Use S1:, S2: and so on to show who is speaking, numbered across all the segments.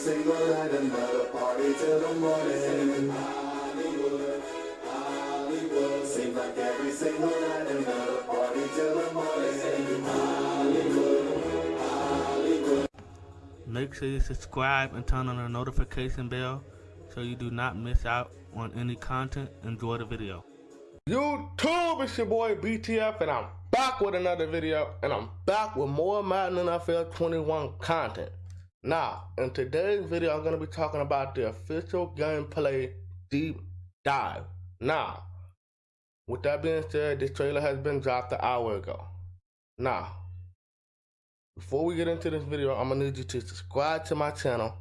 S1: single night, another party till the morning. Hollywood, Hollywood. Seems like every single night, another party till the morning. Hollywood, Hollywood.
S2: Make sure you subscribe and turn on the notification bell so you do not miss out on any content. Enjoy the video.
S3: YouTube, it's your boy BTF, and I'm back with another video, and I'm back with more Madden NFL 21 content. Now, in today's video, I'm going to be talking about the official gameplay deep dive. Now, with that being said, this trailer has been dropped an hour ago. Now, before we get into this video, I'm going to need you to subscribe to my channel,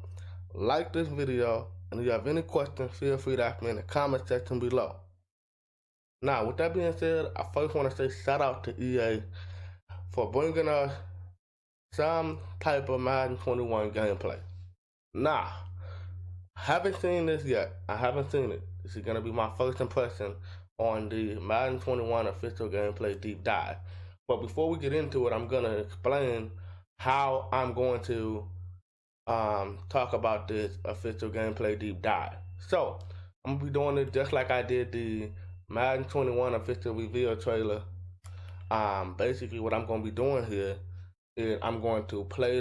S3: like this video, and if you have any questions, feel free to ask me in the comment section below. Now, with that being said, I first want to say shout out to EA for bringing us some type of Madden 21 gameplay. Now, haven't seen this yet. I haven't seen it. This is going to be my first impression on the Madden 21 official gameplay deep dive. But before we get into it, I'm going to explain how I'm going to talk about this official gameplay deep dive. So, I'm going to be doing it just like I did the Madden 21 official reveal trailer. Basically what I'm going to be doing here is I'm going to play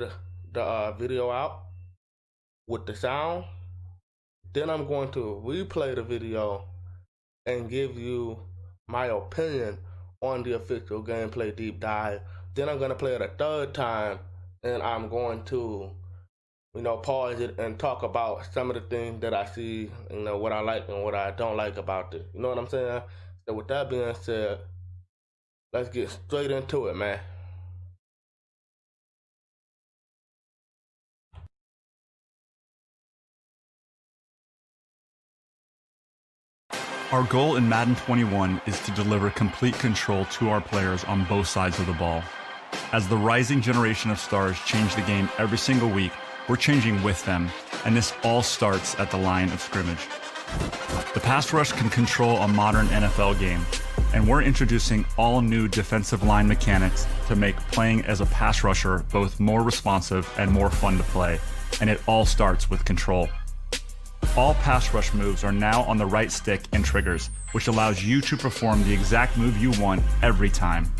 S3: the video out with the sound. Then I'm going to replay the video and give you my opinion on the official gameplay deep dive. Then I'm going to play it a third time, and I'm going to, pause it and talk about some of the things that I see, what I like and what I don't like about it. You know what I'm saying? So with that being said, let's get straight into it, man.
S4: Our goal in Madden 21 is to deliver complete control to our players on both sides of the ball. As the rising generation of stars change the game every single week, we're changing with them, and this all starts at the line of scrimmage. The pass rush can control a modern NFL game, and we're introducing all new defensive line mechanics to make playing as a pass rusher both more responsive and more fun to play, and it all starts with control. All pass rush moves are now on the right stick and triggers, which allows you to perform the exact move you want every time.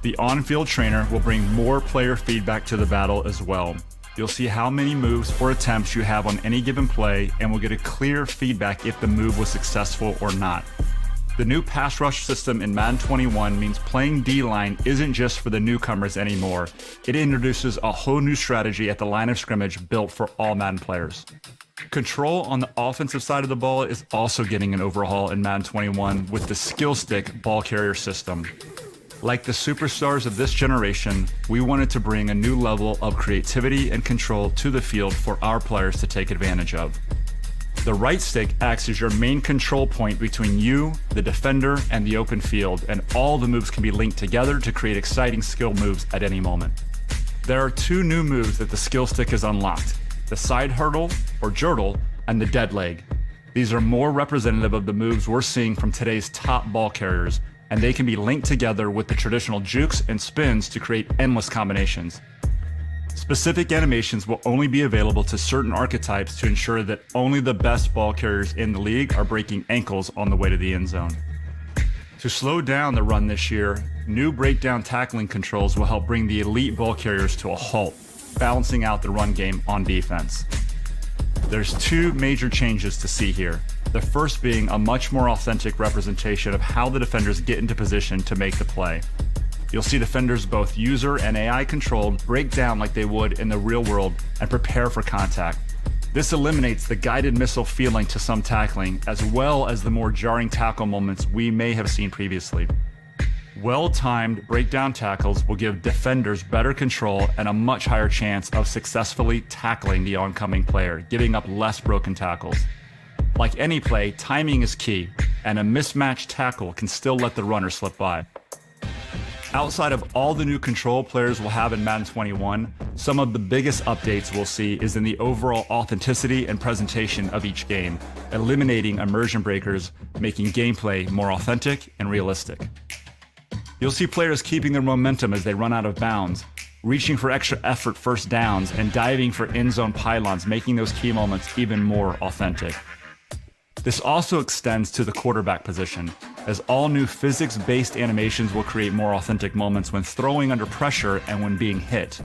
S4: The on-field trainer will bring more player feedback to the battle as well. You'll see how many moves or attempts you have on any given play, and will get a clear feedback if the move was successful or not. The new pass rush system in Madden 21 means playing D-line isn't just for the newcomers anymore. It introduces a whole new strategy at the line of scrimmage built for all Madden players. Control on the offensive side of the ball is also getting an overhaul in Madden 21 with the skill stick ball carrier system. Like the superstars of this generation, we wanted to bring a new level of creativity and control to the field for our players to take advantage of. The right stick acts as your main control point between you, the defender, and the open field, and all the moves can be linked together to create exciting skill moves at any moment. There are two new moves that the skill stick has unlocked: the side hurdle, or jurtle, and the dead leg. These are more representative of the moves we're seeing from today's top ball carriers, and they can be linked together with the traditional jukes and spins to create endless combinations. Specific animations will only be available to certain archetypes to ensure that only the best ball carriers in the league are breaking ankles on the way to the end zone. To slow down the run this year, new breakdown tackling controls will help bring the elite ball carriers to a halt, balancing out the run game on defense. There's two major changes to see here. The first being a much more authentic representation of how the defenders get into position to make the play. You'll see defenders, both user and AI controlled, break down like they would in the real world and prepare for contact. This eliminates the guided missile feeling to some tackling, as well as the more jarring tackle moments we may have seen previously. Well-timed breakdown tackles will give defenders better control and a much higher chance of successfully tackling the oncoming player, giving up less broken tackles. Like any play, timing is key, and a mismatched tackle can still let the runner slip by. Outside of all the new control players will have in Madden 21, some of the biggest updates we'll see is in the overall authenticity and presentation of each game, eliminating immersion breakers, making gameplay more authentic and realistic. You'll see players keeping their momentum as they run out of bounds, reaching for extra effort first downs, and diving for end zone pylons, making those key moments even more authentic. This also extends to the quarterback position, as all new physics-based animations will create more authentic moments when throwing under pressure and when being hit.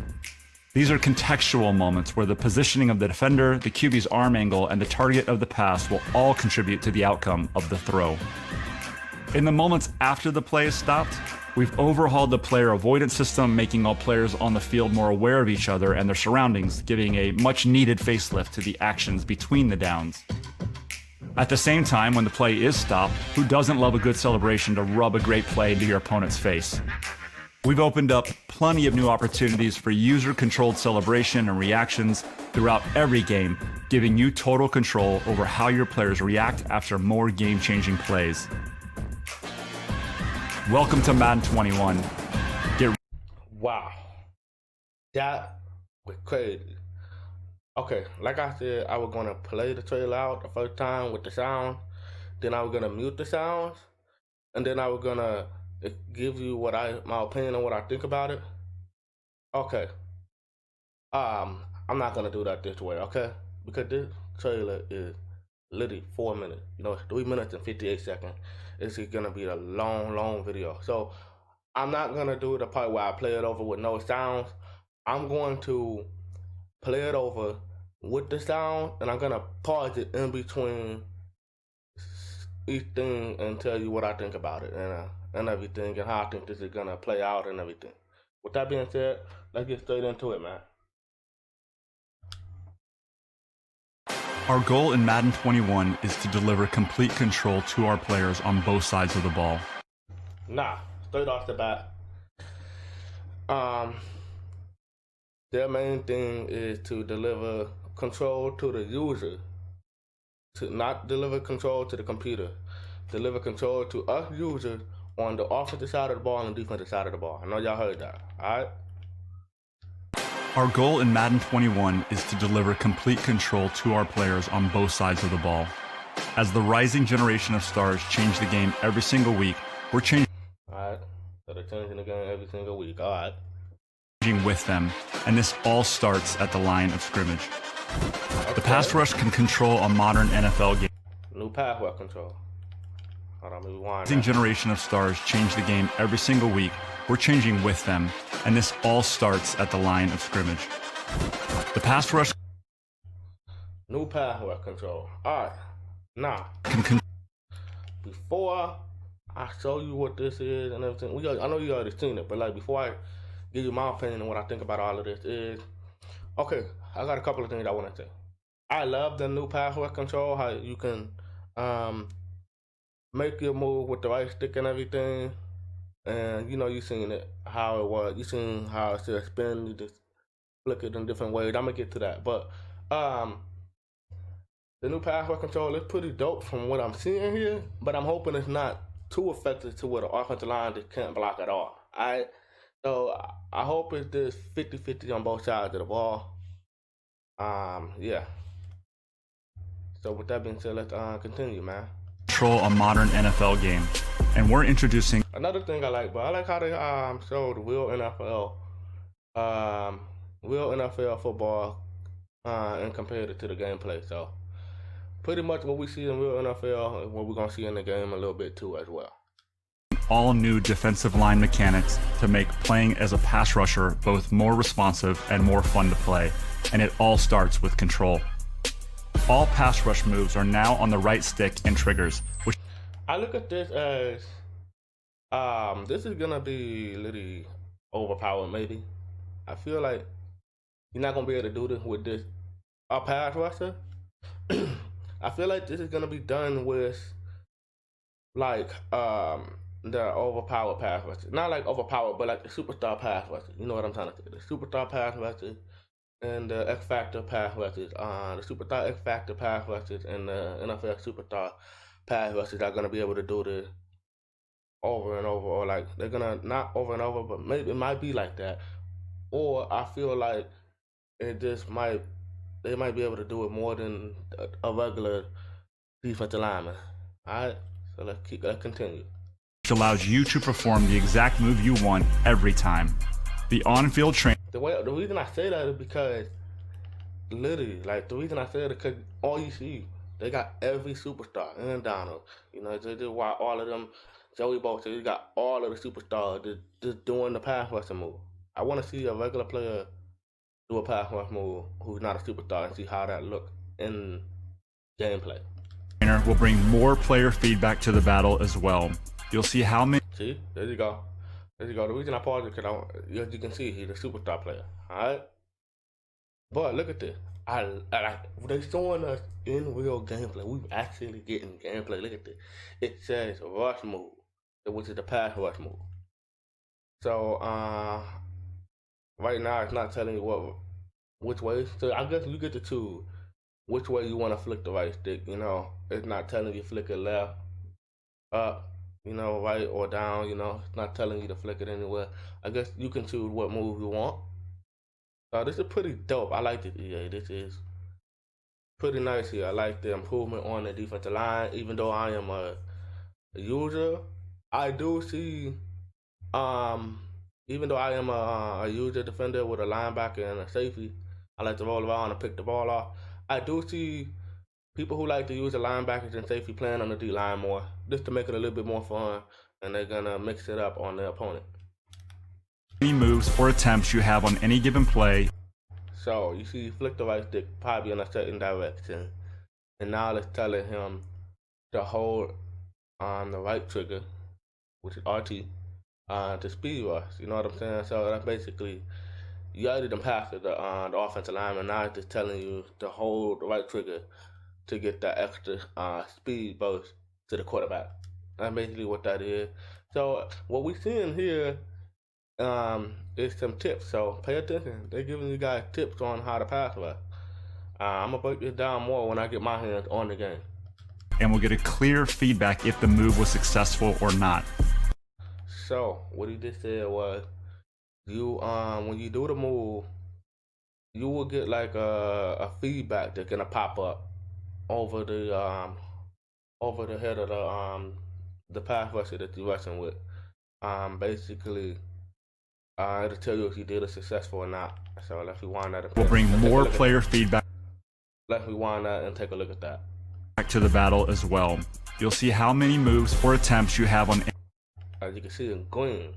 S4: These are contextual moments where the positioning of the defender, the QB's arm angle, and the target of the pass will all contribute to the outcome of the throw. In the moments after the play is stopped, we've overhauled the player avoidance system, making all players on the field more aware of each other and their surroundings, giving a much-needed facelift to the actions between the downs. At the same time, when the play is stopped, who doesn't love a good celebration to rub a great play into your opponent's face? We've opened up plenty of new opportunities for user-controlled celebration and reactions throughout every game, giving you total control over how your players react after more game-changing plays. Welcome to Madden 21.
S3: Wow. That was crazy. Okay, like I said, I was gonna play the trailer out the first time with the sound, then I was gonna mute the sounds, and then I was gonna give you my opinion on what I think about it. Okay. I'm not gonna do that this way, okay? Because this trailer is literally 4 minutes. You know, it's 3 minutes and 58 seconds. It's gonna be a long video. So I'm not gonna do the part where I play it over with no sounds. I'm going to play it over with the sound, and I'm gonna pause it in between each thing and tell you what I think about it and everything, and how I think this is gonna play out and everything. With that being said, let's get straight into it, man.
S4: Our goal in Madden 21 is to deliver complete control to our players on both sides of the ball.
S3: Nah, straight off the bat, their main thing is to deliver control to the user, to not deliver control to the computer, deliver control to us users on the offensive side of the ball and the defensive side of the ball. I know y'all heard that, all right?
S4: Our goal in Madden 21 is to deliver complete control to our players on both sides of the ball. As the rising generation of stars change the game every single week, we're changing
S3: All right, so they're changing the game every single week, all right?
S4: with them, and this all starts at the line of scrimmage.
S3: Okay.
S4: The pass rush can control a modern NFL game.
S3: New pass rush control. Hold on, let me rewind
S4: Rising
S3: that.
S4: generation of stars change the game every single week. We're changing with them, and this all starts at the line of scrimmage. The pass rush
S3: New pass rush control. All right, now,
S4: can
S3: before I show you what this is and everything, I know you already seen it, but like before I give you my opinion on what I think about all of this is, okay, I got a couple of things I want to say. I love the new pass rush control, how you can make your move with the right stick and everything. And you know, you seen it, how it was. You seen how it's just spin, you just flick it in different ways. I'm gonna get to that. But the new pass rush control is pretty dope from what I'm seeing here, but I'm hoping it's not too effective to where the offensive line just can't block at all. Alright? So I hope it's just 50-50 on both sides of the ball. Yeah. So with that being said, let's continue, man.
S4: control a modern NFL game, and we're introducing
S3: Another thing I like, but I like how they showed real NFL football and compared it to the gameplay. So pretty much what we see in real NFL is what we're gonna see in the game a little bit too as well.
S4: all new defensive line mechanics to make playing as a pass rusher both more responsive and more fun to play, and it all starts with control. All pass rush moves are now on the right stick and triggers, which
S3: I look at this as this is gonna be literally overpowered maybe. I feel like you're not gonna be able to do this with this pass rusher. I feel like this is gonna be done with like the overpowered pass rusher. Not like overpowered, but like the superstar pass rusher. You know what I'm trying to say? The superstar pass rusher and the X Factor pass rushers. The superstar X Factor pass rushers and the NFL superstar pass rushers are gonna be able to do this over and over, or like they're gonna not over and over, but maybe it might be like that. Or I feel like it just they might be able to do it more than a regular defensive lineman. Alright, so let's continue.
S4: allows you to perform the exact move you want every time. The on-field train
S3: The reason I say that is because literally, like the reason I say that is because all you see, they got every superstar and Donald. You know, they just watch all of them. Joey Bosa, you got all of the superstars just doing the pass rushing move. I want to see a regular player do a pass rush move who's not a superstar and see how that look in gameplay.
S4: Will bring more player feedback to the battle as well. You'll see how many.
S3: See, there you go. There you go. The reason I paused it because as you can see, he's a superstar player. All right. But look at this. I like they showing us in real gameplay. We actually getting gameplay. Look at this. It says rush move, which is the pass rush move. So right now it's not telling you which way. So I guess you get to choose which way you want to flick the right stick. You know, it's not telling you flick it left, up, you know, right or down. You know, it's not telling you to flick it anywhere. I guess you can choose what move you want. So this is pretty dope. I like it, EA. This is pretty nice here. I like the improvement on the defensive line. Even though I am a user, I do see, even though I am a user defender with a linebacker and a safety, I like to roll around and pick the ball off. I do see people who like to use the linebackers and safety playing on the D-line more, just to make it a little bit more fun, and they're going to mix it up on their opponent.
S4: Any moves or attempts you have on any given play.
S3: So you see, flick the right stick probably in a certain direction, and now it's telling him to hold on the right trigger, which is RT, to speed rush. You know what I'm saying? So that's basically you already done passed the offensive lineman. Now it's just telling you to hold the right trigger to get that extra speed burst to the quarterback. That's basically what that is. So what we seeing here is some tips. So pay attention. They're giving you guys tips on how to pass rush. I'm gonna break this down more when I get my hands on the game.
S4: And we'll get a clear feedback if the move was successful or not.
S3: So what he just said was, you when you do the move, you will get like a feedback that's gonna pop up over the head of the pass rusher that you're rushing with. Basically, it'll tell you if you did it successful or not. So let's rewind that.
S4: We'll bring more player feedback.
S3: Let's rewind that and take a look at that.
S4: Back to the battle as well. You'll see how many moves or attempts you have on.
S3: As you can see in green.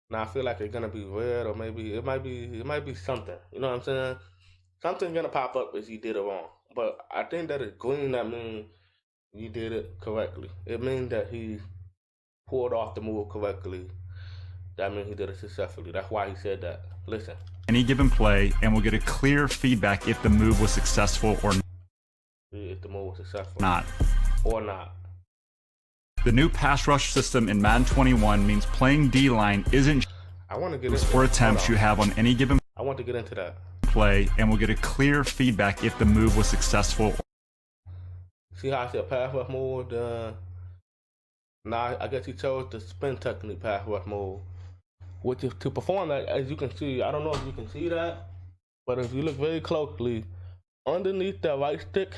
S3: Now I feel like it's gonna be red, or maybe it might be something. You know what I'm saying? Something's gonna pop up if you did it wrong. But I think that it's green. That means you did it correctly. It means that he pulled off the move correctly. That means he did it successfully. That's why he said that. Listen.
S4: Any given play, and we'll get a clear feedback if the move was successful or
S3: If the move was successful.
S4: not.
S3: Or not.
S4: The new pass rush system in Madden 21 means playing D-line isn't
S3: I want to get
S4: moves
S3: into
S4: or attempts you have on any given
S3: I want to get into that.
S4: play, and we'll get a clear feedback if the move was successful.
S3: See how I said pass rush move? Now I guess he chose the spin technique pass rush move, which is to perform that. As you can see, I don't know if you can see that, but if you look very closely, underneath the right stick,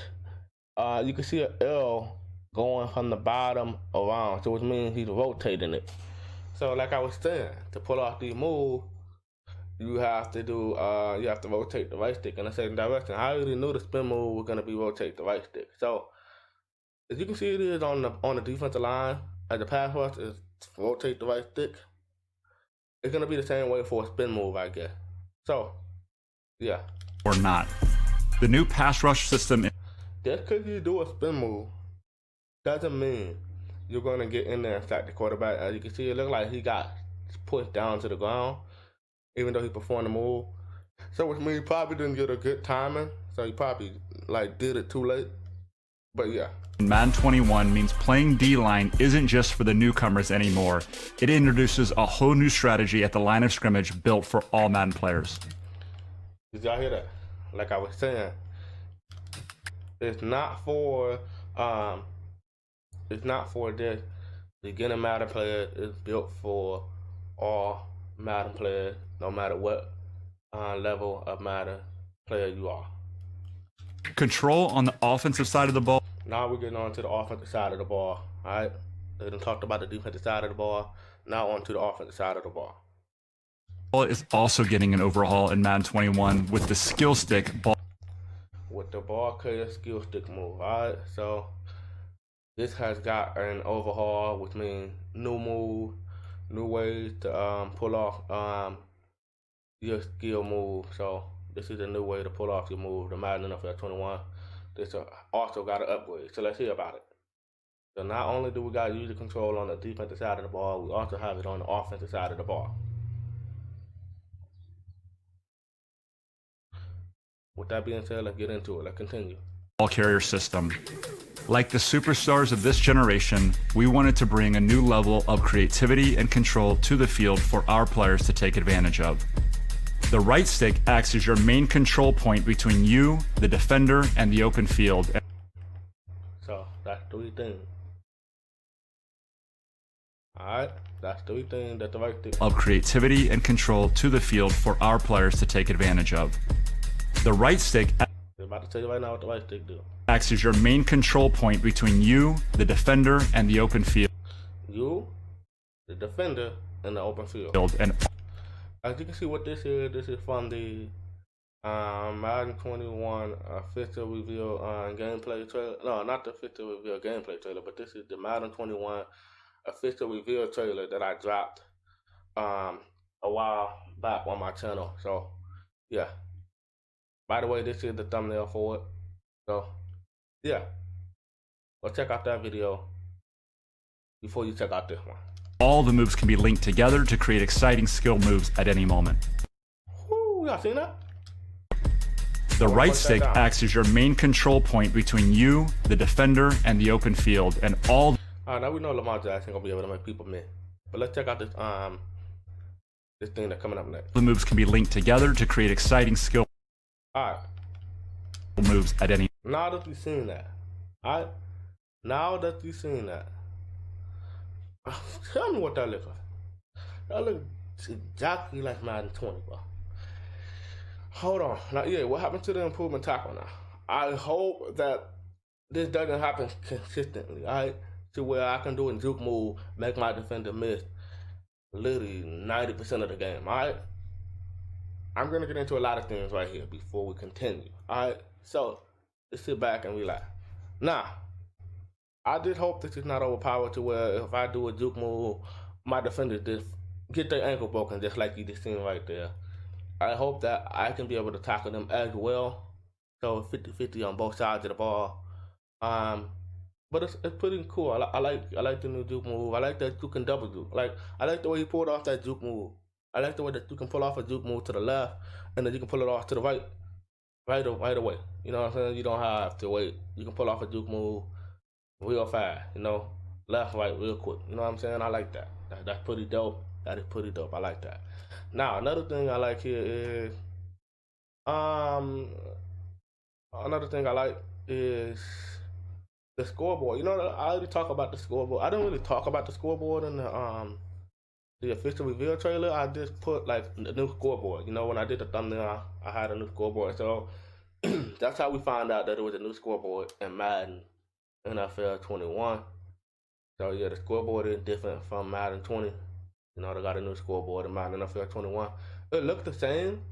S3: you can see an L going from the bottom around, so which means he's rotating it. So like I was saying, to pull off the move, you have to rotate the right stick in a certain direction. I already knew the spin move was gonna be rotate the right stick. So as you can see, it is on the defensive line. As the pass rush is rotate the right stick, it's gonna be the same way for a spin move, I guess. So yeah.
S4: Or not. The new pass rush system.
S3: Just because you do a spin move doesn't mean you're going to get in there and sack the quarterback. As you can see, it looked like he got pushed down to the ground, even though he performed the move. So which means he probably didn't get a good timing. So he probably did it too late. But yeah.
S4: Madden 21 means playing D-line isn't just for the newcomers anymore. It introduces a whole new strategy at the line of scrimmage built for all Madden players.
S3: Did y'all hear that? Like I was saying, it's not for this beginner Madden player. It's built for all Madden players, no matter what level of Madden player you are.
S4: Control on the offensive side of the ball.
S3: Now we're getting on to the offensive side of the ball. All right, they done talked about the defensive side of the ball. Now on to the offensive side of the ball.
S4: ball is also getting an overhaul in Madden 21 with the skill stick ball.
S3: With the ball carrier skill stick move. Alright, so this has got an overhaul, which means new move, new ways to pull off your skill move. So this is a new way to pull off your move, the Madden NFL 21. This also got an upgrade. So let's hear about it. So not only do we got user control on the defensive side of the ball, we also have it on the offensive side of the ball. With that being said, let's get into it. Let's continue.
S4: Ball carrier system. Like the superstars of this generation, we wanted to bring a new level of creativity and control to the field for our players to take advantage of. The right stick acts as your main control point between you, the defender, and the open field.
S3: So that's three things. Alright, that's three things that the right stick
S4: of creativity and control to the field for our players to take advantage of. The right stick
S3: I'm about to tell you right now what the right stick do.
S4: Acts as your main control point between you, the defender, and the open field.
S3: You, the defender, and the open field.
S4: And
S3: as you can see what this is from the Madden 21 official reveal gameplay trailer. No, not the official reveal gameplay trailer, but this is the Madden 21 official reveal trailer that I dropped a while back on my channel. So yeah. By the way, this is the thumbnail for it. So yeah. Go check out that video before you check out this one.
S4: All the moves can be linked together to create exciting skill moves at any moment.
S3: Woo, y'all seen that?
S4: The right stick acts as your main control point between you, the defender, and the open field, and all.
S3: Alright, now we know Lamar Jackson gonna be able to make people miss. But let's check out this this thing that's coming up next.
S4: The moves can be linked together to create exciting skill
S3: Alright.
S4: moves at any.
S3: Now that we've seen that. Alright? Now that we've seen that. Tell me what that looks like. That looks exactly like Madden 20, bro. Hold on. Now, yeah, what happened to the improvement tackle now? I hope that this doesn't happen consistently, alright? To where I can do a juke move, make my defender miss literally 90% of the game, alright? I'm gonna get into a lot of things right here before we continue, alright? So, let's sit back and relax. Now, I just hope this is not overpowered to where if I do a juke move, my defenders just get their ankle broken just like you just seen right there. I hope that I can be able to tackle them as well. So 50-50 on both sides of the ball. But it's pretty cool. I like the new juke move. I like that you can double juke. I like the way he pulled off that juke move. I like the way that you can pull off a juke move to the left and then you can pull it off to the right away. You know what I'm saying? You don't have to wait. You can pull off a juke move real fast, you know, left, right, real quick. You know what I'm saying? I like that. That's pretty dope. That is pretty dope. I like that. Now, another thing I like here is, another thing I like is the scoreboard. You know, I already talk about the scoreboard. I didn't really talk about the scoreboard in the official reveal trailer. I just put like the new scoreboard. You know, when I did the thumbnail, I had a new scoreboard. So that's how we found out that there was a new scoreboard in Madden NFL 21. So yeah, the scoreboard is different from Madden 20. You know, they got a new scoreboard in Madden NFL 21. It looks the same,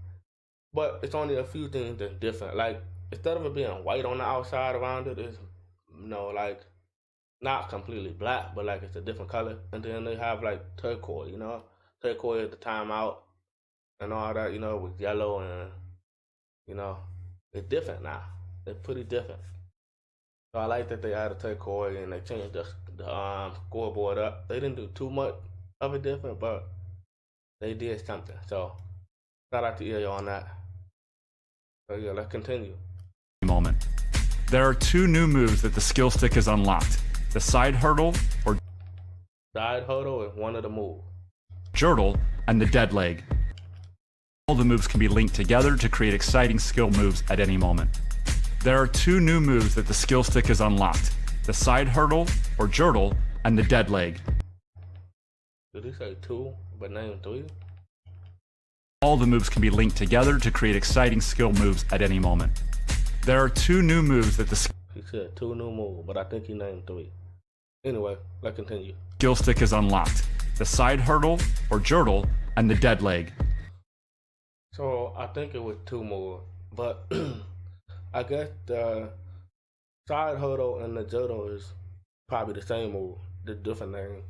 S3: but it's only a few things that's different. Like, instead of it being white on the outside around it, it's, you know, like, not completely black, but like it's a different color. And then they have like turquoise, you know? Turquoise at the timeout and all that, you know, with yellow and, you know, it's different now. It's pretty different. So I like that they added turquoise and they changed the scoreboard up. They didn't do too much of it different, but they did something. So shout out to EA on that. So yeah, let's continue.
S4: Moment. There are two new moves that the skill stick is unlocked. The side hurdle or
S3: side hurdle is one of the moves.
S4: Jurtle and the dead leg. All the moves can be linked together to create exciting skill moves at any moment. There are two new moves that the skill stick is unlocked. The side hurdle or jurtle and the dead leg.
S3: Did he say two, but name three?
S4: All the moves can be linked together to create exciting skill moves at any moment. There are two new moves that the
S3: He said two new moves, but I think he named three. Anyway, let's continue.
S4: skill stick is unlocked. The side hurdle or jurtle and the dead leg.
S3: So I think it was 2 more, but I guess the side hurdle and the judo is probably the same move, the different name,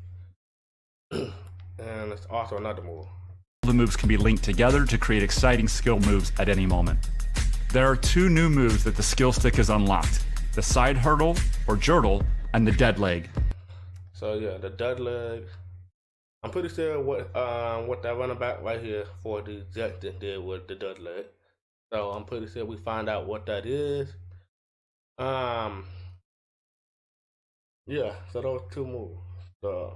S3: and it's also another move.
S4: The moves can be linked together to create exciting skill moves at any moment. There are 2 new moves that the skill stick is unlocked: the side hurdle or jurtle and the dead leg.
S3: So yeah, the dead leg. I'm pretty sure what that running back right here for the Jets did with the dead leg. So I'm pretty sure we find out what that is. Yeah, so those 2 moves. The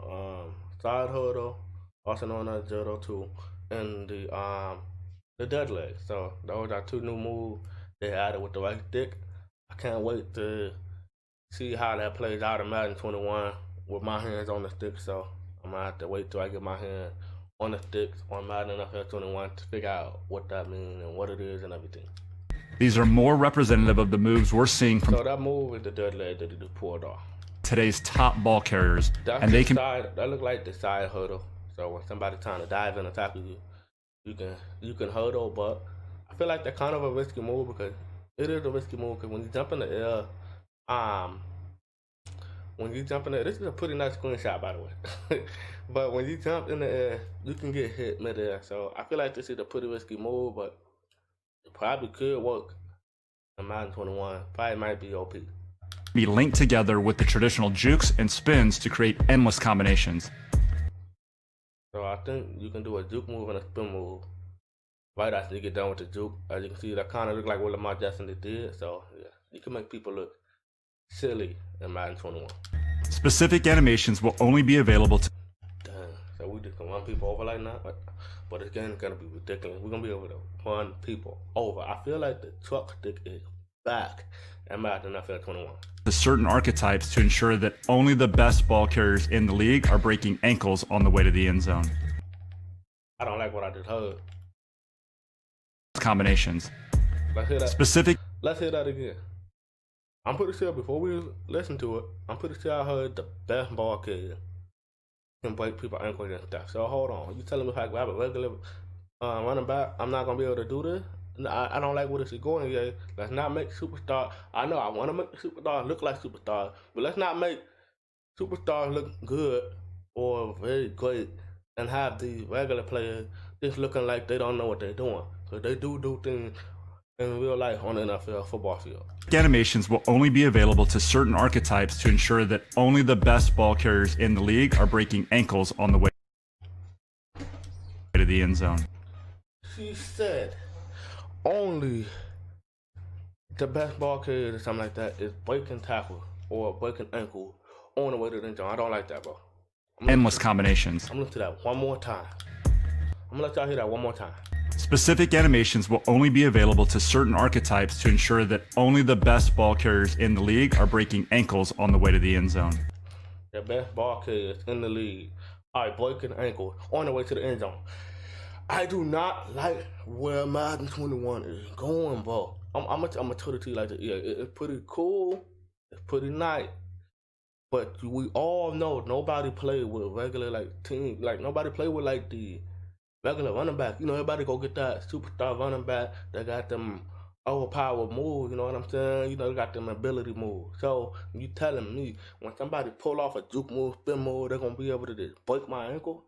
S3: side hurdle, also known as judo 2, and the dead leg. So those are 2 new moves they added with the right stick. I can't wait to see how that plays out in Madden 21 with my hands on the stick. So I'm gonna have to wait till I get my hand on the sticks on MaddenNFL 21 to figure out what that means and what it is and everything.
S4: These are more representative of the moves we're seeing from
S3: So that move is the dead leg that he pulled off.
S4: today's top ball carriers,
S3: That's
S4: and they can
S3: that look like the side hurdle. So when somebody's trying to dive in and tackle you, you can hurdle, but I feel like that's kind of a risky move because it is a risky move because when you jump in the air, this is a pretty nice screenshot by the way. But when you jump in the air, you can get hit mid-air. So I feel like this is a pretty risky move, but it probably could work in Madden 21. Probably might be OP.
S4: be linked together with the traditional jukes and spins to create endless combinations.
S3: So I think you can do a juke move and a spin move right after you get done with the juke. As you can see, that kind of look like what Lamar Jackson did. So yeah, you can make people look silly in Madden 21.
S4: Specific animations will only be available to
S3: Damn, so we just gonna run people over like that? But this game is gonna be ridiculous. We're gonna be able to run people over. I feel like the truck stick is back in Madden NFL 21.
S4: certain archetypes to ensure that only the best ball carriers in the league are breaking ankles on the way to the end zone.
S3: I don't like what I just heard.
S4: Combinations.
S3: Let's hear that.
S4: Specific
S3: Let's hear that again. I'm pretty sure before we listen to it, I'm pretty sure I heard the best ball carrier can break people's ankles and stuff. So hold on, you telling me if I grab a regular running back, I'm not gonna be able to do this? I don't like where this is going yet. Let's not make superstar. I know I want to make superstars look like superstars, but let's not make superstars look good or very great and have the regular players just looking like they don't know what they're doing. Because they do things in real life on the NFL football field.
S4: animations will only be available to certain archetypes to ensure that only the best ball carriers in the league are breaking ankles on the way to the end zone.
S3: She said only the best ball carrier or something like that is breaking tackle or breaking ankle on the way to the end zone. I don't like that, bro.
S4: Endless combinations.
S3: I'm gonna listen to that one more time. I'm gonna let y'all hear that one more time.
S4: Specific animations will only be available to certain archetypes to ensure that only the best ball carriers in the league are breaking ankles on the way to the end zone.
S3: The best ball carriers in the league are breaking ankle on the way to the end zone. I do not like where Madden 21 is going, bro. I'm gonna tell it to you like this. Yeah, it's pretty cool. It's pretty nice. But we all know nobody play with regular like team. Like nobody play with like the regular running back. You know, everybody go get that superstar running back that got them overpowered moves. You know what I'm saying? You know, they got them ability moves. So you telling me when somebody pull off a juke move, spin move, they're gonna be able to just break my ankle?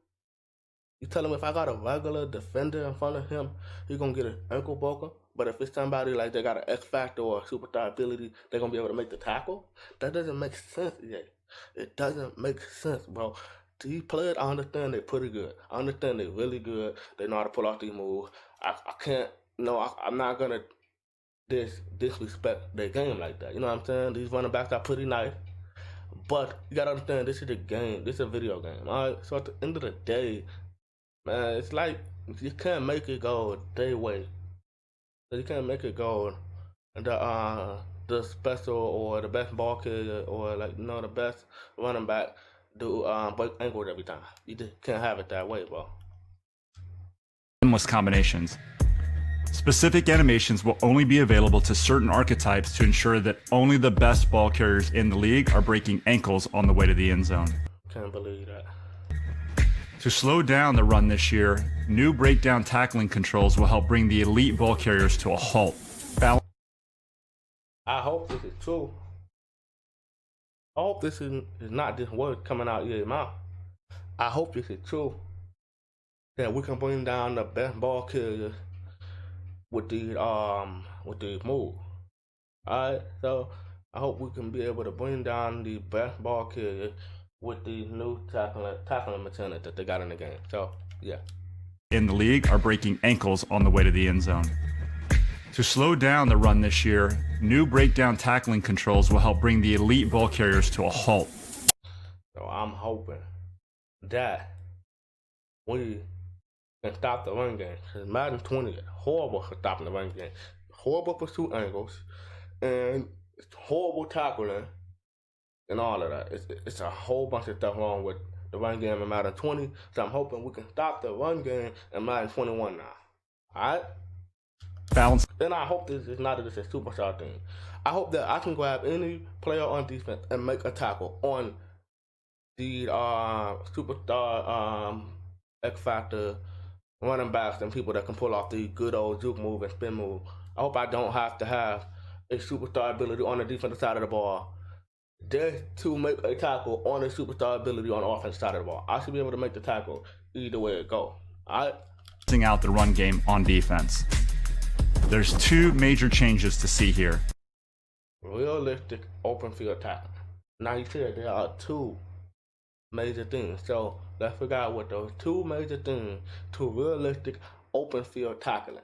S3: You tell him if I got a regular defender in front of him, he gonna get an ankle broken. But if it's somebody like they got an X factor or a superstar ability, they're gonna be able to make the tackle. That doesn't make sense yet. It doesn't make sense, bro. These players, I understand they're pretty good. I understand they're really good. They know how to pull off these moves. I can't, I'm not gonna disrespect their game like that. You know what I'm saying? These running backs are pretty nice. But you gotta understand, this is a game. This is a video game. All right. So at the end of the day, man, it's like you can't make it go their way. You can't make it go the special or the best ball carrier or like the best running back do break ankles every time. You just can't have it that way, bro.
S4: Endless combinations. Specific animations will only be available to certain archetypes to ensure that only the best ball carriers in the league are breaking ankles on the way to the end zone.
S3: Can't believe that.
S4: To slow down the run this year, new breakdown tackling controls will help bring the elite ball carriers to a halt.
S3: I hope this is true. I hope this is not just words coming out of your mouth. I hope this is true. That we can bring down the best ball carriers with these moves. Alright, so I hope we can be able to bring down the best ball carriers with these new tackling mechanics that they got in the game. So yeah.
S4: In the league are breaking ankles on the way to the end zone. To slow down the run this year, new breakdown tackling controls will help bring the elite ball carriers to a halt.
S3: So I'm hoping that we can stop the run game. Because Madden 20 is horrible for stopping the run game. Horrible pursuit angles, and it's horrible tackling, and all of that. It's a whole bunch of stuff wrong with the run game in Madden 20. So I'm hoping we can stop the run game in Madden 21 now. Alright?
S4: Balance.
S3: Then I hope this is not just a superstar thing. I hope that I can grab any player on defense and make a tackle on the superstar X Factor running backs and people that can pull off the good old juke move and spin move. I hope I don't have to have a superstar ability on the defensive side of the ball just to make a tackle on a superstar ability on the offensive side of the ball. I should be able to make the tackle either way it go. Alright?
S4: Out the run game on defense. There's two major changes to see here.
S3: Realistic open field tackling. Now you said there are two major things. So let's figure out what those two major things to realistic open field tackling.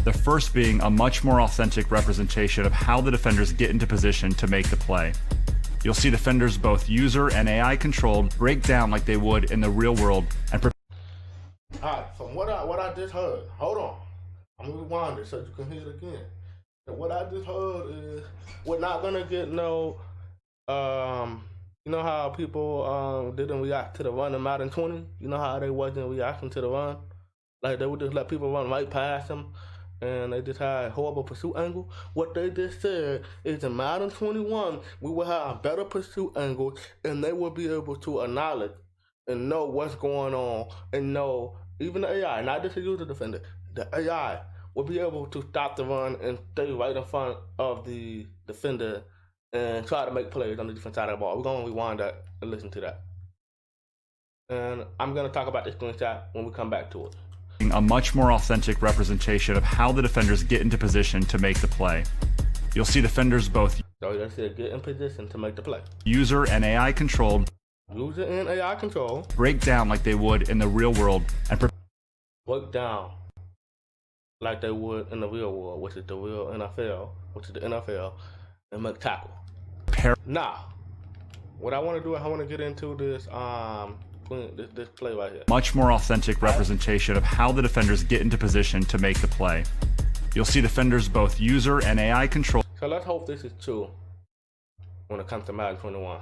S4: The first being a much more authentic representation of how the defenders get into position to make the play. You'll see defenders both user and AI controlled break down like they would in the real world and
S3: Alright, from what I just heard, hold on. I'm gonna rewind it so you can hear it again. And what I just heard is we're not gonna get no you know how people didn't react to the run in Madden 20? You know how they wasn't reacting to the run? Like they would just let people run right past them and they just had a horrible pursuit angle. What they just said is in Madden 21 we will have better pursuit angles and they will be able to acknowledge and know what's going on and know even the AI, not just the user defender, the AI will be able to stop the run and stay right in front of the defender and try to make plays on the defense side of the ball. We're going to rewind that and listen to that. And I'm going to talk about this screenshot when we come back to it.
S4: A much more authentic representation of how the defenders get into position to make the play. You'll see defenders both
S3: So they said get in position to make the play.
S4: User and AI controlled.
S3: User and AI control.
S4: Break down like they would in the real world and
S3: break down like they would in the real world, which is the real NFL, and make tackle. Now, what I want to do is I want to get into this this play right here.
S4: Much more authentic representation of how the defenders get into position to make the play. You'll see defenders both user and AI control.
S3: So let's hope this is true when it comes to Madden 21.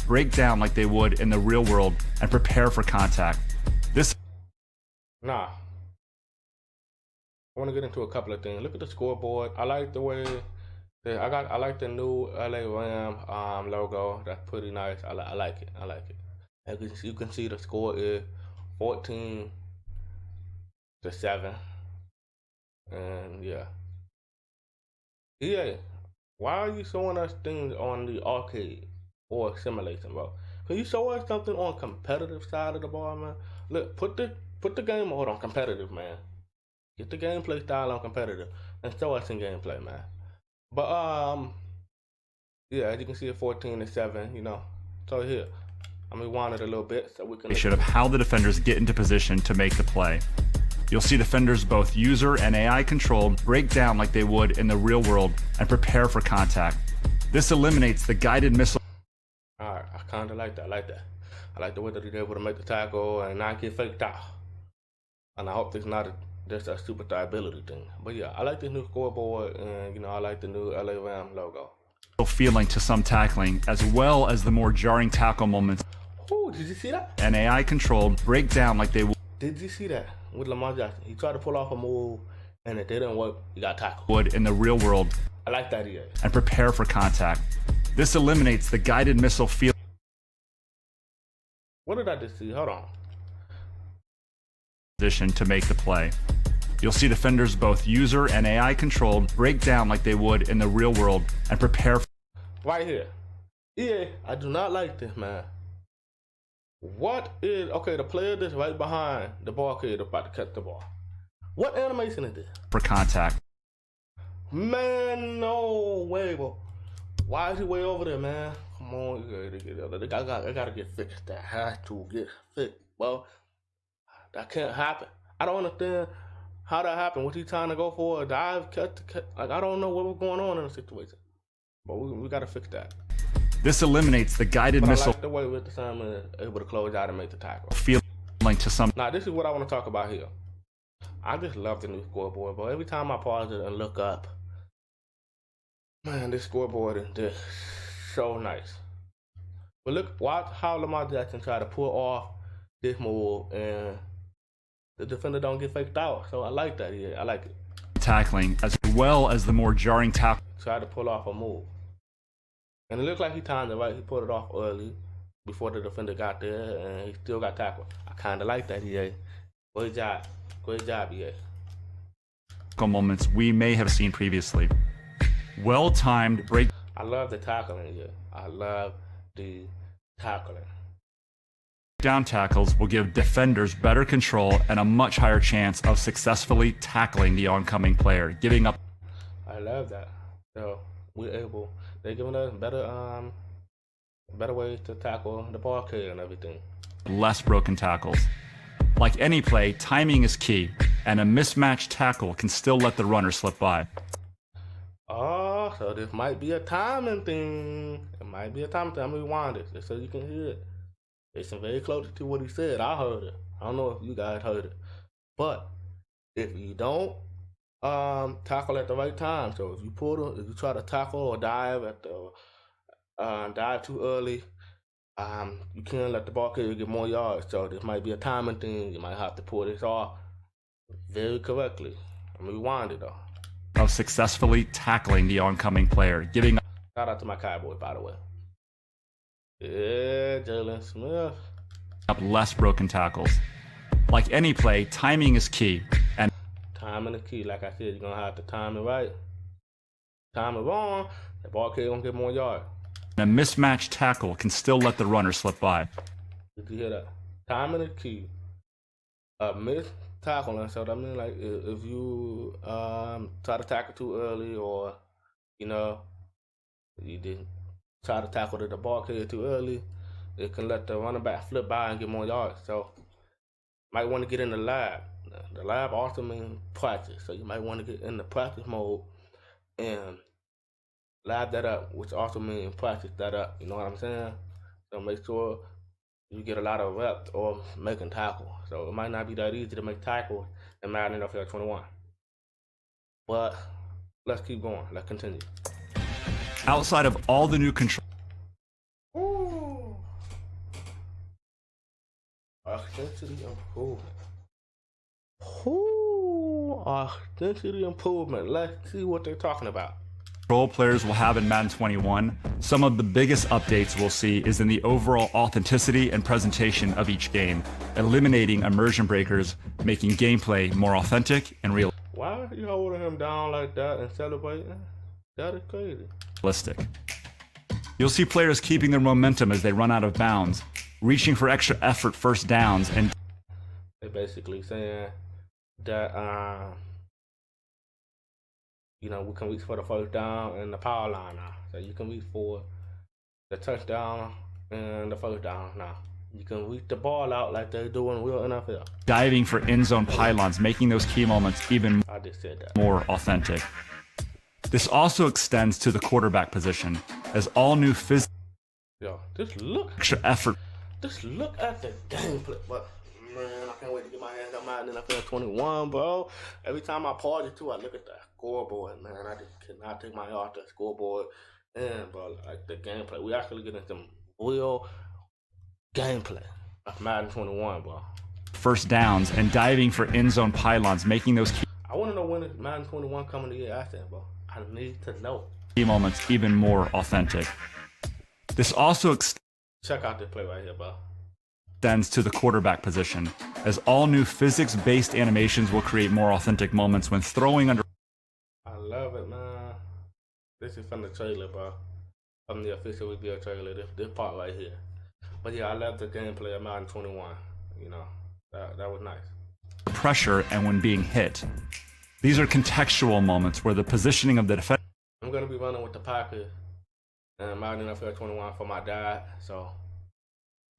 S4: Break down like they would in the real world and prepare for contact.
S3: Nah. I want to get into a couple of things. Look at the scoreboard. I like the way I like the new LA Ram logo. That's pretty nice. I like it. I like it. As you can see, the score is 14-7, and yeah. EA, why are you showing us things on the arcade or simulation, bro? Can you show us something on competitive side of the ball, man? Look, put the game mode on competitive, man. Get the gameplay style on competitive and show us in gameplay, man. But yeah, as you can see, it's 14-7. You know, so here I'm gonna rewind it a little bit so we can.
S4: Of how the defenders get into position to make the play. You'll see defenders both user and AI controlled break down like they would in the real world and prepare for contact. This eliminates the guided missile.
S3: All right, I kind of like that. I like the way that he's able to make the tackle and not get faked out. And I hope this is not just a superstar ability thing. But yeah, I like this new scoreboard, and you know, I like the new LA Ram logo.
S4: Feeling to some tackling, as well as the more jarring tackle moments.
S3: Oh, did you see that?
S4: And AI controlled break down like they would.
S3: Did you see that with Lamar Jackson? He tried to pull off a move, and it didn't work. He got tackled.
S4: Would in the real world.
S3: I like that idea.
S4: And prepare for contact. This eliminates the guided missile feel.
S3: What did I just see? Hold on.
S4: Position to make the play. You'll see defenders, both user and AI controlled, break down like they would in the real world and prepare.
S3: Right here. Yeah, I do not like this, man. What is, okay, the player that's right behind the ball kid about to catch the ball. What animation is this?
S4: For contact.
S3: Man, no way, bro. Why is he way over there, man? Come on, I gotta get fixed. That has to get fixed. Well, that can't happen. I don't understand how that happened. Was he trying to go for a dive, catch? Like, I don't know what was going on in the situation. But we gotta fix that.
S4: This eliminates the guided missile.
S3: I like the way with the time able to close out and make the tackle.
S4: Feeling to some.
S3: Now, this is what I want to talk about here. I just love the new scoreboard, but every time I pause it and look up, man, this scoreboard is just so nice. But look, watch how Lamar Jackson try to pull off this move and the defender don't get faked out. So I like that. Yeah, I like it.
S4: Tackling as well as the more jarring tackle.
S3: Try to pull off a move. And it looked like he timed it right. He pulled it off early before the defender got there, and he still got tackled. I kind of like that, EA. Great job. Great job, EA.
S4: Moments we may have seen previously. Well-timed break.
S3: I love the tackling, EA. I love the tackling.
S4: Down tackles will give defenders better control and a much higher chance of successfully tackling the oncoming player, giving up.
S3: I love that. So they're giving us better ways to tackle the ball carrier and everything.
S4: Less broken tackles. Like any play, timing is key, and a mismatched tackle can still let the runner slip by.
S3: Oh, so this might be a timing thing. It might be a timing thing. I'm gonna rewind it just so you can hear it. It's very close to what he said. I heard it. I don't know if you guys heard it. But if you don't tackle at the right time, so if you try to tackle or dive at the dive too early, you can't let the ball carrier get more yards. So this might be a timing thing. You might have to pull this off very correctly. I'm gonna rewind it though.
S4: Of successfully tackling the oncoming player, giving.
S3: Shout out to my Cowboy, by the way. Yeah, Jalen Smith.
S4: Up less broken tackles. Like any play, timing is key, and
S3: timing is key. Like I said, you're gonna have to time it right. Time it wrong, the ball carrier gonna get more yards.
S4: a mismatched tackle can still let the runner slip by.
S3: Did you hear that? Timing is key. Missed tackling. So I mean, like if you try to tackle too early, or you didn't try to tackle the ball carrier too early, it can let the running back flip by and get more yards. So might want to get in the lab. The lab also means practice. So you might want to get in the practice mode and lab that up, which also means practice that up. You know what I'm saying? So make sure you get a lot of reps or making tackle. So it might not be that easy to make tackles in Madden NFL 21. But let's keep going. Let's continue.
S4: Outside of all the new control.
S3: Ooh. Authenticity improvement. Ooh, authenticity improvement. Let's see what they're talking about.
S4: Control players will have in Madden 21. Some of the biggest updates we'll see is in the overall authenticity and presentation of each game, eliminating immersion breakers, making gameplay more authentic and real.
S3: Why are you holding him down like that and celebrating? That is crazy.
S4: Realistic. You'll see players keeping their momentum as they run out of bounds, reaching for extra effort first downs, and
S3: they're basically saying that we can reach for the first down and the power line now. So you can reach for the touchdown and the first down now. You can reach the ball out like they do in real NFL.
S4: Diving for end zone pylons, making those key moments even more authentic. This also extends to the quarterback position, as all new
S3: Yo, just look.
S4: Extra effort.
S3: Just look at the gameplay. But man, I can't wait to get my hands on Madden NFL 21, bro. Every time I pause it too, I look at the scoreboard, man. I just cannot take my eye off the scoreboard. And bro, like the gameplay, we actually getting some real gameplay of Madden 21, bro.
S4: First downs and diving for end zone pylons, making those key.
S3: I want to know when is Madden 21 coming to get after, bro. I need to know.
S4: Key moments even more authentic. This also
S3: check out this play right here, bro.
S4: extends to the quarterback position, as all new physics-based animations will create more authentic moments when throwing under.
S3: I love it, man. This is from the trailer, bro. From the official video trailer, this part right here. But yeah, I love the gameplay of Madden 21. You know, that was nice.
S4: Pressure and when being hit. These are contextual moments where the positioning of the defender.
S3: I'm gonna be running with the Packers and MaddenNFL 21 for my dad. So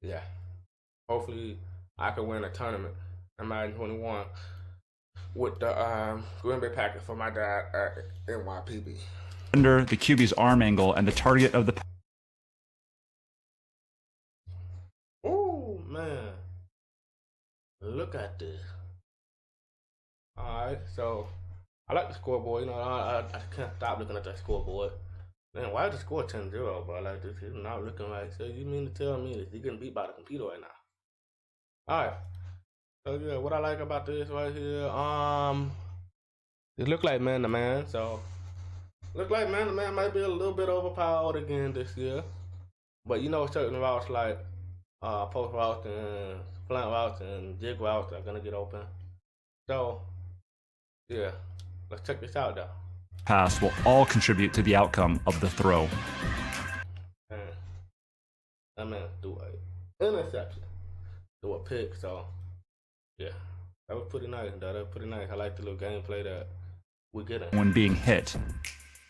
S3: yeah, hopefully I can win a tournament in Madden 21 with the Green Bay Packers for my dad at NYPB.
S4: The QB's arm angle and the target of the.
S3: Oh man, look at this. All right, so I like the scoreboard. You know, I can't stop looking at that scoreboard. Man, why is the score 10-0, bro? Like, this is not looking right. So you mean to tell me that you're getting beat by the computer right now? All right. So yeah, what I like about this right here, it look like man-to-man. So look like man-to-man might be a little bit overpowered again this year. But you know, certain routes like post routes and flank routes and jig routes are gonna get open. So yeah, let's check this out though.
S4: Pass will all contribute to the outcome of the throw.
S3: Man, that man threw an interception, threw a pick. So yeah, that was pretty nice. That was pretty nice. I like the little gameplay that we're getting.
S4: When being hit.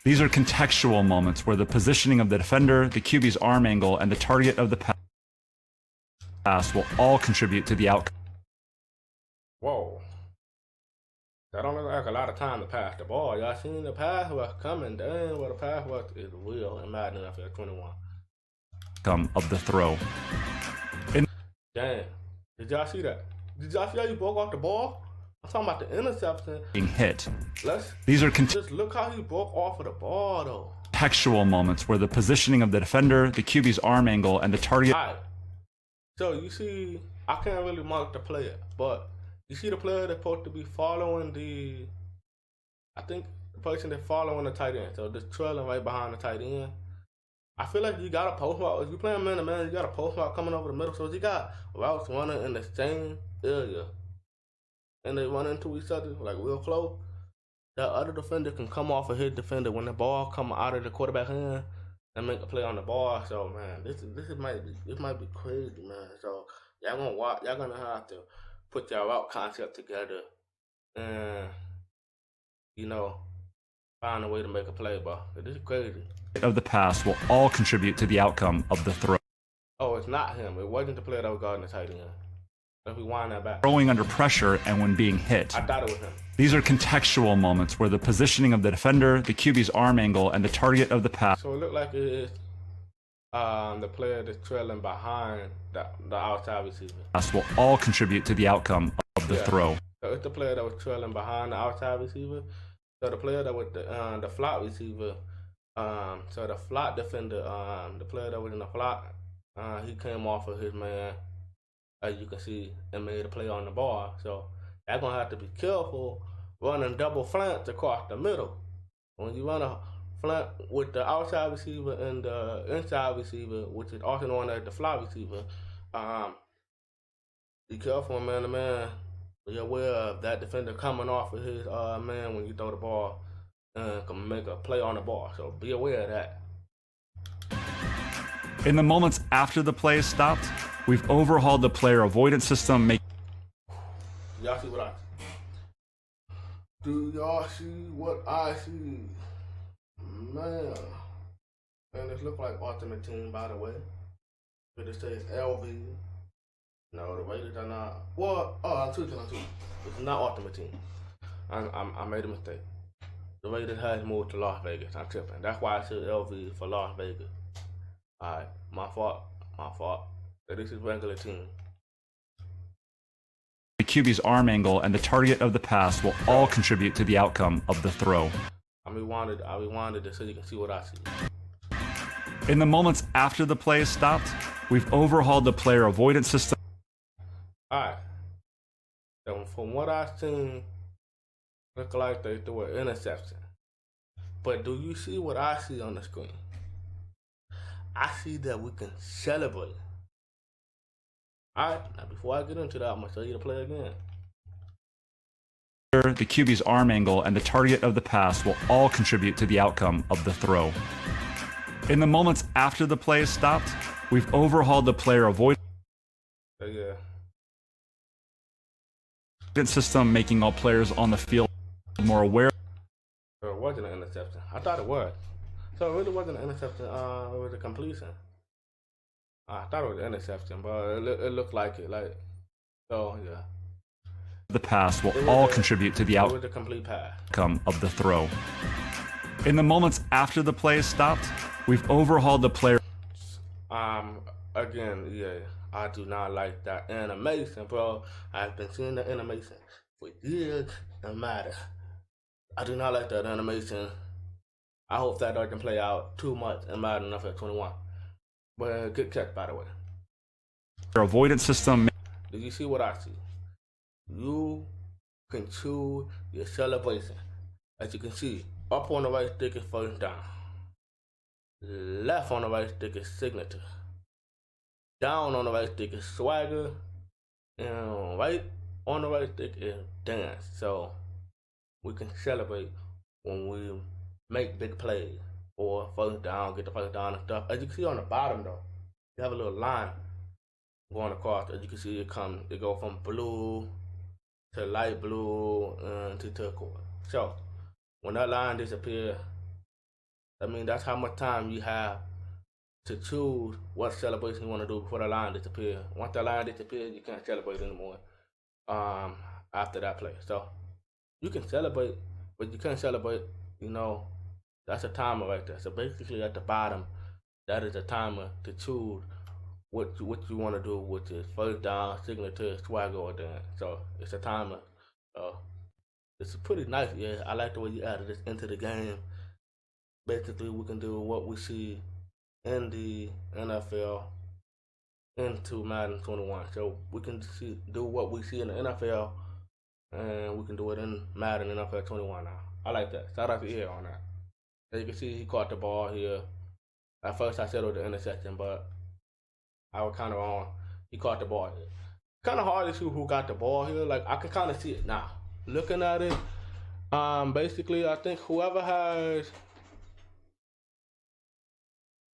S4: These are contextual moments where the positioning of the defender, the QB's arm angle, and the target of the pass will all contribute to the outcome.
S3: Whoa. That don't look like a lot of time to pass the ball. Y'all seen the pass was coming. Damn, what the pass was is real in Madden NFL 21.
S4: Of the throw.
S3: Damn. Did y'all see that? Did y'all see how you broke off the ball? I'm talking about the interception.
S4: Being hit.
S3: These are just look how he broke off of the ball though.
S4: Contextual moments where the positioning of the defender, the QB's arm angle, and the target.
S3: All right. So you see, I can't really mark the player, but you see the player that's supposed to be following the, I think the person that's following the tight end. So just trailing right behind the tight end. I feel like you got a post route. If you're playing man-to-man, you got a post route coming over the middle. So you got routes running in the same area. And they run into each other, like real close. That other defender can come off of his defender when the ball come out of the quarterback hand and make a play on the ball. So man, this might be crazy, man. So y'all gonna have to put your route concept together and you know find a way to make a play, bro. This is crazy.
S4: Of the pass will all contribute to the outcome of the throw.
S3: Oh, it's not him. It wasn't the player that was guarding the tight end. Let me wind that back.
S4: Throwing under pressure and when being hit.
S3: I thought it was him.
S4: These are contextual moments where the positioning of the defender, the QB's arm angle, and the target of the pass.
S3: So it looked like it is the player that's trailing behind the outside receiver.
S4: Pass will all contribute to the outcome of the throw.
S3: So it's the player that was trailing behind the outside receiver. So the player that was the flat receiver, so the flat defender, the player that was in the flat, he came off of his man, as you can see, and made a play on the ball. So they're gonna have to be careful running double flanks across the middle. When you run a flank with the outside receiver and the inside receiver, which is also known as the fly receiver, be careful man-to-man. Be aware of that defender coming off of his man when you throw the ball and can make a play on the ball. So be aware of that.
S4: In the moments after the play is stopped, we've overhauled the player avoidance system.
S3: Y'all see what I see? Do y'all see what I see? Man. And this look like Ultimate Team, by the way. But it says LV. No, the Raiders are not. Well, I'm tweaking. It's not Ultimate Team. I made a mistake. The Raiders has moved to Las Vegas. I'm tripping. That's why I said LV for Las Vegas. Alright, my fault. So this is regular team.
S4: The QB's arm angle and the target of the pass will all contribute to the outcome of the throw.
S3: I rewinded it so you can see what I see.
S4: In the moments after the play is stopped, we've overhauled the player avoidance system.
S3: Alright. So from what I've seen, look like they threw an interception. But do you see what I see on the screen? I see that we can celebrate Alright, now before I get into that, I'm gonna show you the play again.
S4: The QB's arm angle and the target of the pass will all contribute to the outcome of the throw. In the moments after the play is stopped, we've overhauled the player avoidance system, making all players on the field more aware.
S3: So it wasn't an interception. I thought it was. So it really wasn't an interception. It was a completion. I thought it was an interception, but it looked like it. Like, so yeah.
S4: The pass will all contribute to the
S3: It was a complete pass.
S4: outcome of the throw. In the moments after the play is stopped, we've overhauled the player.
S3: Again, yeah, I do not like that animation, bro. I've been seeing the animation for years in Madden. I do not like that animation. I hope that doesn't play out too much in Madden NFL 21. But good catch, by the way.
S4: Avoidance system.
S3: Did you see what I see? You can choose your celebration. As you can see, up on the right stick is first down. Left on the right stick is signature. Down on the right stick is swagger. And right on the right stick is dance. So we can celebrate when we make big plays or first down, get the first down and stuff. As you can see on the bottom though, you have a little line going across. As you can see, it go from blue to light blue to turquoise. So when that line disappears, I mean that's how much time you have to choose what celebration you want to do before the line disappears. Once the line disappears, you can't celebrate anymore after that play. So you can celebrate, but you can't celebrate, you know, that's a timer right there. So basically at the bottom, that is a timer to choose what you want to do, which is first down, signature, swagger, or dance. So it's a timer. It's pretty nice, yeah. I like the way you added this into the game. Basically, we can do what we see in the NFL into Madden 21. So we can do what we see in the NFL, and we can do it in Madden NFL 21 now. I like that. Shout out to EA on that. As you can see, he caught the ball here. At first, I said it was the interception, but I was kind of wrong. He caught the ball here. Kind of hard to see who got the ball here. Like, I can kind of see it now. Looking at it, basically, I think whoever has,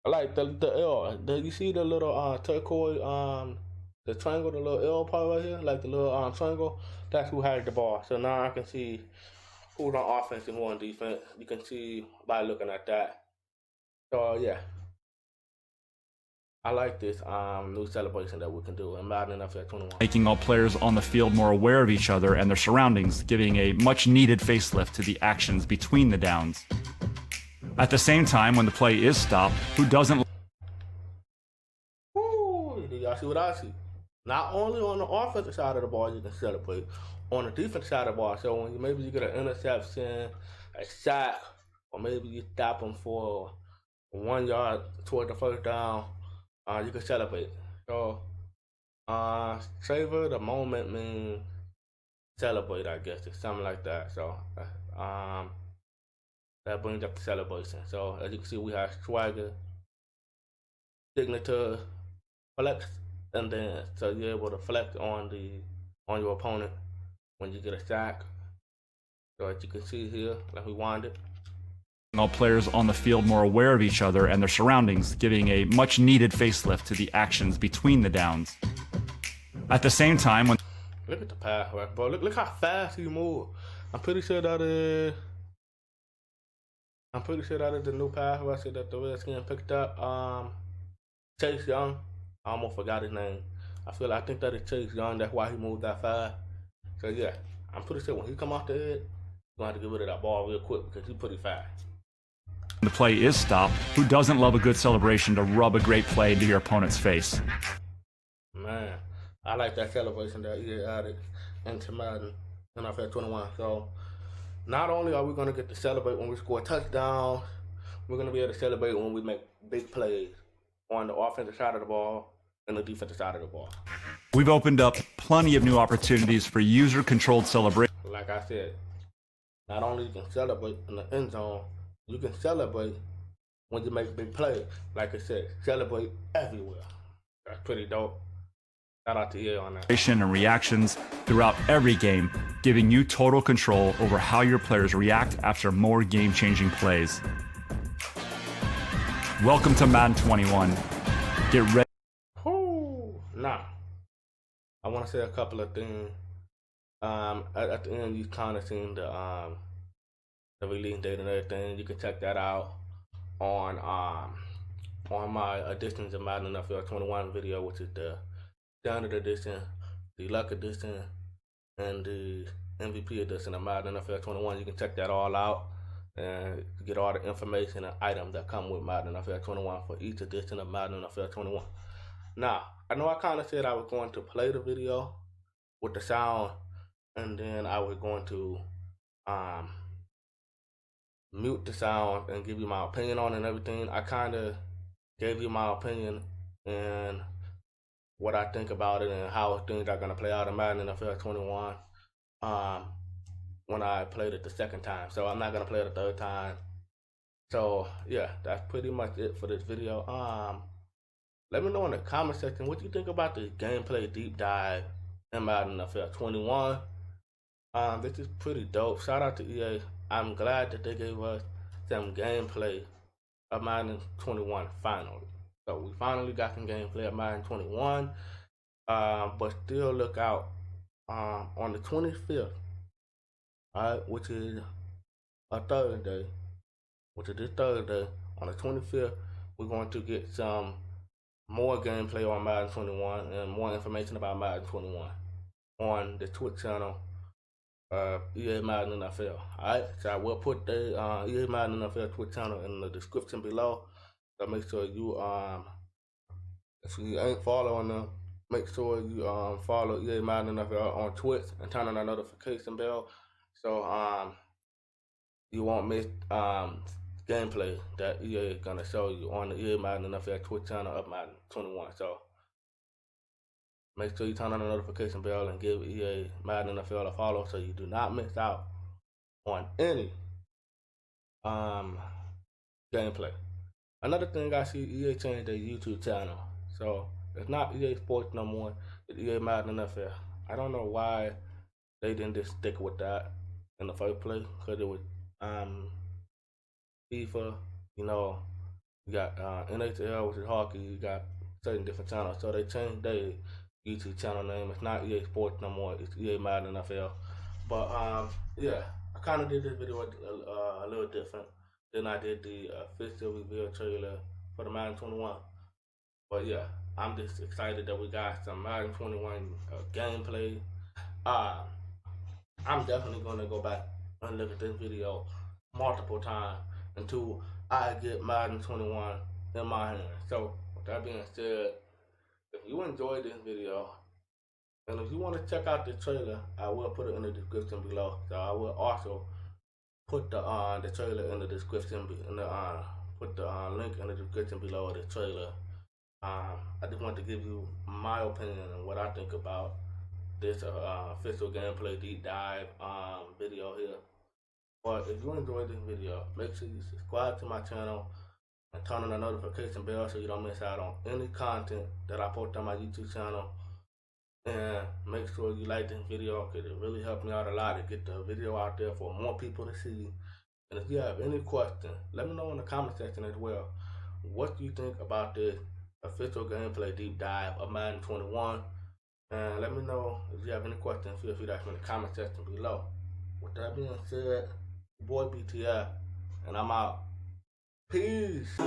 S3: like, the L, you see the little turquoise, the triangle, the little L part right here, like the little triangle, that's who has the ball. So now I can see who's on offense and who on defense. You can see by looking at that. So yeah, I like this new celebration that we can do in Madden NFL 21.
S4: Making all players on the field more aware of each other and their surroundings, giving a much needed facelift to the actions between the downs. At the same time, when the play is stopped, who doesn't?
S3: Ooh, y'all see what I see? Not only on the offensive side of the ball you can celebrate, on the defensive side of the ball. So when maybe you get an interception, a sack, or maybe you stop them for 1 yard toward the first down, you can celebrate. So savor the moment means celebrate, I guess. It's something like that. So that brings up the celebration. So as you can see, we have swagger, signature, flex, and then so you're able to flex on your opponent when you get a sack. So as you can see here, like we wind it.
S4: All players on the field more aware of each other and their surroundings, giving a much needed facelift to the actions between the downs. At the same time, when
S3: look at the pass, right, bro. Look how fast he moved. I'm pretty sure that is the new pass rusher that the Redskins picked up. Chase Young. I almost forgot his name. I think that is Chase Young. That's why he moved that fast. So yeah, I'm pretty sure when he come off the head, you're gonna have to get rid of that ball real quick because he's pretty fast.
S4: the play is stopped, who doesn't love a good celebration to rub a great play into your opponent's face?
S3: Man, I like that celebration that you added into Madden NFL 21. So not only are we going to get to celebrate when we score a touchdown, we're going to be able to celebrate when we make big plays on the offensive side of the ball and the defensive side of the ball.
S4: We've opened up plenty of new opportunities for user-controlled celebration.
S3: Like I said, not only you can celebrate in the end zone, you can celebrate when you make big plays. Like I said, celebrate everywhere. That's pretty dope. Shout out to EA on that.
S4: And reactions throughout every game, giving you total control over how your players react after more game-changing plays. Welcome to Madden 21. Get ready.
S3: Now, I want to say a couple of things. At the end, you kind of seen the release date and everything. You can check that out on my editions of Madden NFL 21 video, which is the Standard Edition, the Luck Edition, and the MVP Edition of Madden NFL 21. You can check that all out and get all the information and items that come with Madden NFL 21 for each edition of Madden NFL 21. Now, I know I kind of said I was going to play the video with the sound, and then I was going to mute the sound and give you my opinion on it and everything. I kind of gave you my opinion and what I think about it and how things are going to play out in Madden NFL 21 when I played it the second time. So I'm not going to play it the third time. So yeah, that's pretty much it for this video. Let me know in the comment section what you think about the gameplay deep dive in Madden NFL 21. This is pretty dope. Shout out to EA. I'm glad that they gave us some gameplay of Madden 21 finally. So we finally got some gameplay of Madden 21. But still look out on the 25th, which is a Thursday, which is this Thursday. On the 25th, we're going to get some more gameplay on Madden 21 and more information about Madden 21 on the Twitch channel, EAMaddenNFL. Alright, so I will put the EAMaddenNFL Twitch channel in the description below. So make sure you if you ain't following them, make sure you follow EAMaddenNFL on Twitch and turn on that notification bell so you won't miss gameplay that EA is gonna show you on the EAMaddenNFL Twitch channel of Madden 21. So make sure you turn on the notification bell and give EAMaddenNFL a follow so you do not miss out on any gameplay. Another thing I see, EA changed their YouTube channel. So it's not EA Sports no more, it's EAMaddenNFL. I don't know why they didn't just stick with that in the first place, because it was FIFA, you know, you got NHL, which is hockey, you got certain different channels. So they changed their YouTube channel name. It's not EA Sports no more, it's EAMaddenNFL. But yeah, I kind of did this video a little different than I did the official reveal trailer for the Madden 21. But yeah, I'm just excited that we got some Madden 21 gameplay. I'm definitely going to go back and look at this video multiple times until I get Madden 21 in my hand. So with that being said, if you enjoyed this video, and if you want to check out the trailer, I will put it in the description below. So I will also put the trailer in the description, put the link in the description below of the trailer. I just want to give you my opinion on what I think about this official gameplay deep dive video here. But if you enjoyed this video, make sure you subscribe to my channel and turn on the notification bell so you don't miss out on any content that I post on my YouTube channel. And make sure you like this video because it really helped me out a lot to get the video out there for more people to see. And if you have any questions, let me know in the comment section as well. What do you think about this official gameplay deep dive of Madden 21? And let me know if you have any questions. Feel free to ask me in the comment section below. With that being said, your boy BTF, and I'm out. Peace.